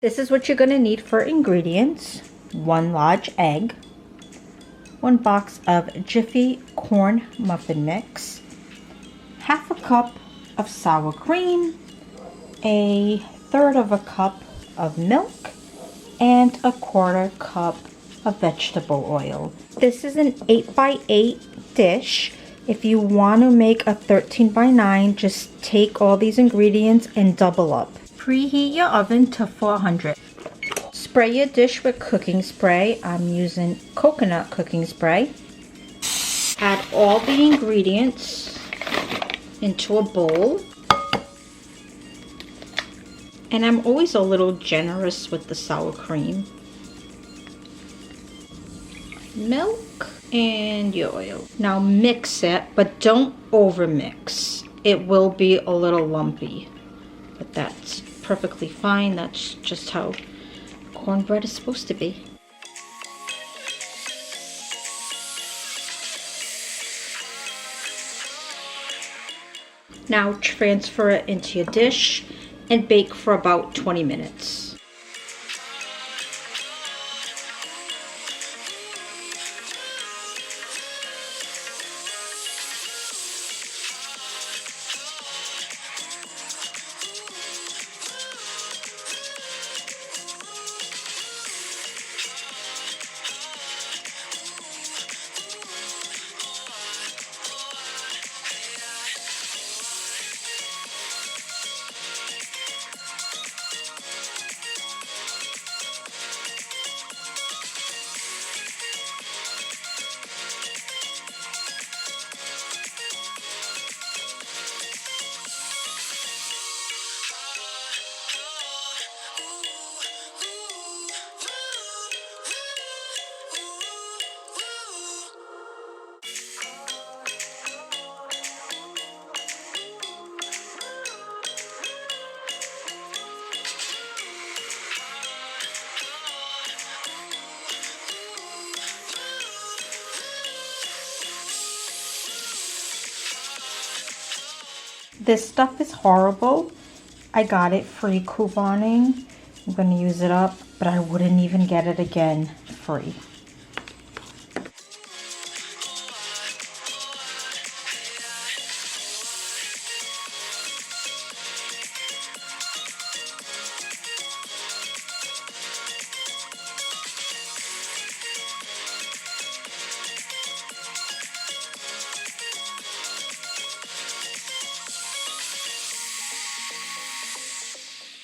This is what you're going to need for ingredients. 1 large egg, 1 box of Jiffy corn muffin mix, half a cup of sour cream, a third of a cup of milk, and a 1/4 cup of vegetable oil. This is an 8x8 dish. If you want to make a 13x9, just take all these ingredients and double up. Preheat your oven to 400. Spray your dish with cooking spray. I'm using coconut cooking spray. Add all the ingredients into a bowl. And I'm always a little generous with the sour cream. Milk and your oil. Now mix it, but don't over mix. It will be a little lumpy, but that's perfectly fine. That's just how cornbread is supposed to be. Now transfer it into your dish and bake for about 20 minutes. This stuff is horrible. I got it free couponing. I'm going to use it up, but I wouldn't even get it again free.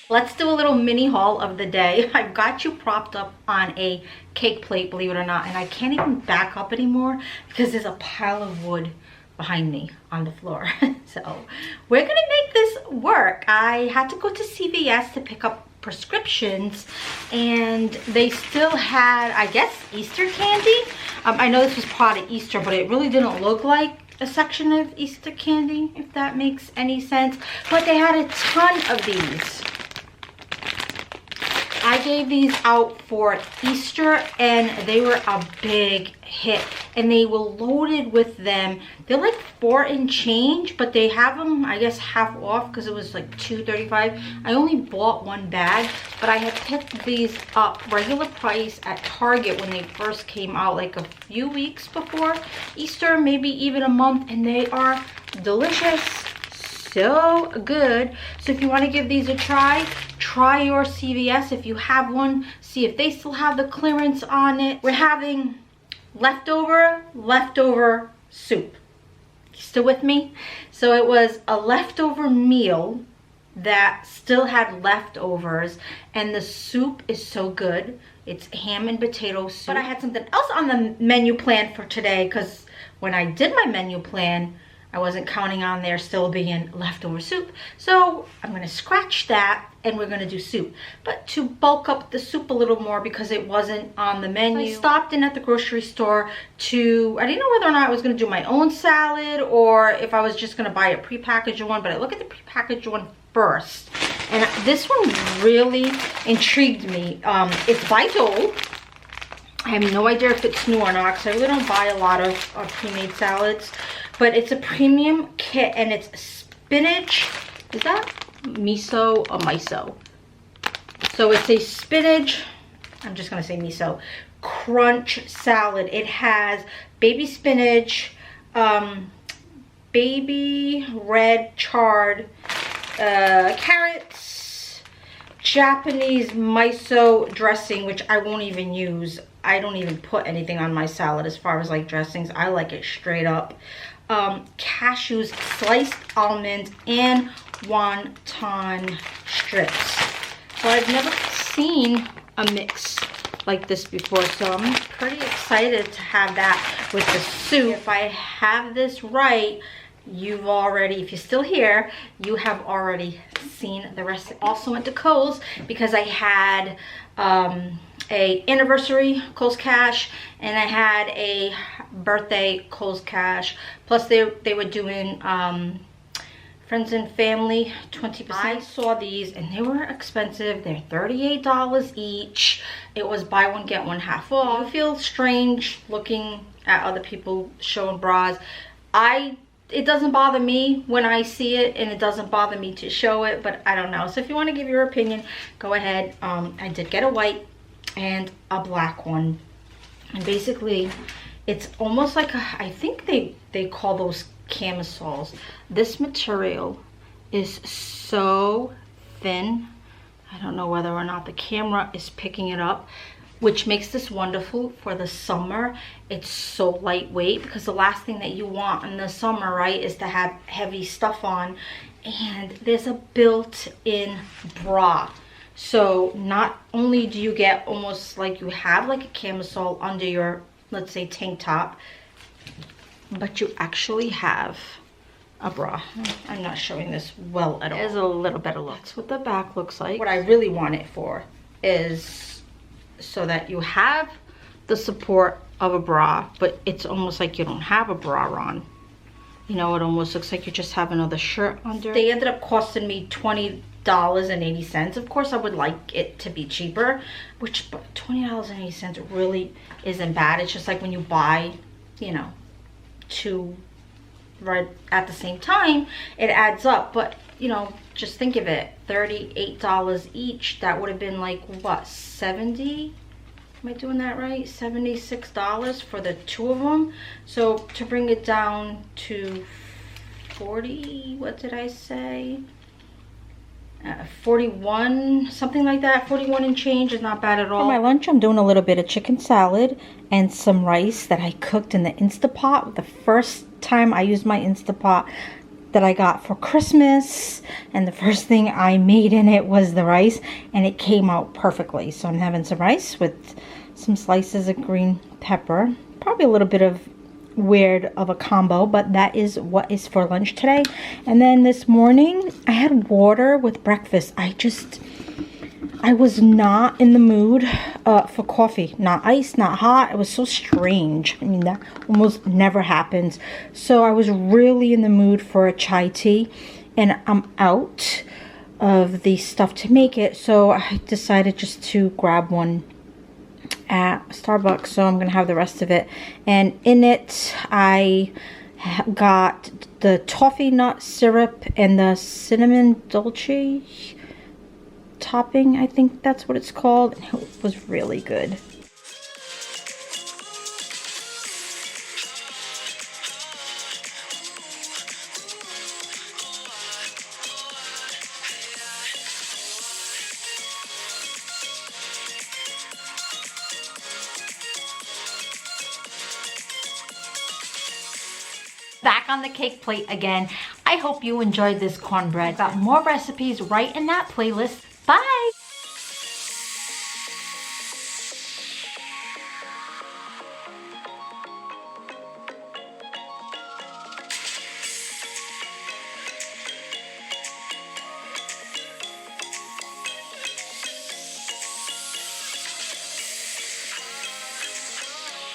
Let's do a little mini haul of the day. I've got you propped up on a cake plate, believe it or not, and I can't even back up anymore because there's a pile of wood behind me on the floor. So we're gonna make this work. I had to go to CVS to pick up prescriptions, and they still had, I guess, Easter candy. I know this was part of Easter, but it really didn't look like a section of Easter candy, if that makes any sense. But they had a ton of these. I gave these out for Easter and they were a big hit, and they were loaded with them. They're like 4 and change, but they have them, I guess, half off because it was like $2.35. I only bought 1 bag, but I had picked these up regular price at Target when they first came out, like a few weeks before Easter, maybe even a month, and they are delicious. So good. So if you want to give these a try your CVS if you have one. See if they still have the clearance on it. We're having leftover soup. You still with me? So it was a leftover meal that still had leftovers, and the soup is so good. It's ham and potato soup. But I had something else on the menu plan for today, because when I did my menu plan, I wasn't counting on there still being leftover soup. So I'm gonna scratch that and we're gonna do soup. But to bulk up the soup a little more because it wasn't on the menu, I stopped in at the grocery store to, I didn't know whether or not I was gonna do my own salad or if I was just gonna buy a prepackaged one, but I look at the prepackaged one first. And this one really intrigued me. It's by Dole. I have no idea if it's new or not because I really don't buy a lot of pre-made salads. But it's a premium kit and it's spinach. Is that miso or miso? So it's a spinach, I'm just gonna say miso, crunch salad. It has baby spinach, baby red chard, carrots, Japanese miso dressing, which I won't even use. I don't even put anything on my salad as far as like dressings. I like it straight up. Cashews, sliced almonds, and wonton strips. So I've never seen a mix like this before, so I'm pretty excited to have that with the soup. If I have this right, you've already, if you're still here, you have already seen the recipe. Also went to Kohl's because I had a anniversary Kohl's Cash and I had a birthday Kohl's Cash. Plus they were doing friends and family 20%. I saw these and they were expensive. They're $38 each. It was buy one get one half off. I feel strange looking at other people showing bras. It doesn't bother me when I see it, and it doesn't bother me to show it, but I don't know. So if you want to give your opinion, go ahead. I did get a white and a black one, and basically it's almost like I think they call those camisoles. This material is so thin. I don't know whether or not the camera is picking it up, which makes this wonderful for the summer. It's so lightweight because the last thing that you want in the summer, right, is to have heavy stuff on. And there's a built-in bra. So not only do you get almost like you have like a camisole under your, let's say, tank top, but you actually have a bra. I'm not showing this well at all. There's a little better look. That's what the back looks like. What I really want it for is so that you have the support of a bra, but it's almost like you don't have a bra on. You know, it almost looks like you just have another shirt under. They ended up costing me $20.80. Of course, I would like it to be cheaper, which $20.80 really isn't bad. It's just like when you buy, you know, two right at the same time, it adds up. But you know, just think of it, $38 each. That would have been like what, 70? Am I doing that right? $76 for the two of them. So to bring it down to 40, what did I say? 41, something like that. 41 and change is not bad at all. For my lunch, I'm doing a little bit of chicken salad and some rice that I cooked in the Instapot. The first time I used my Instapot that I got for Christmas, and the first thing I made in it was the rice, and it came out perfectly. So I'm having some rice with some slices of green pepper, probably a little bit of weird of a combo, but that is what is for lunch today. And then this morning I had water with breakfast. I was not in the mood for coffee. Not ice, not hot. It was so strange. I mean, that almost never happens. So I was really in the mood for a chai tea, and I'm out of the stuff to make it. So I decided just to grab one at Starbucks. So I'm going to have the rest of it. And in it, I got the toffee nut syrup and the cinnamon dolce topping, I think that's what it's called. It was really good. Back on the cake plate again. I hope you enjoyed this cornbread. Got more recipes right in that playlist. Bye!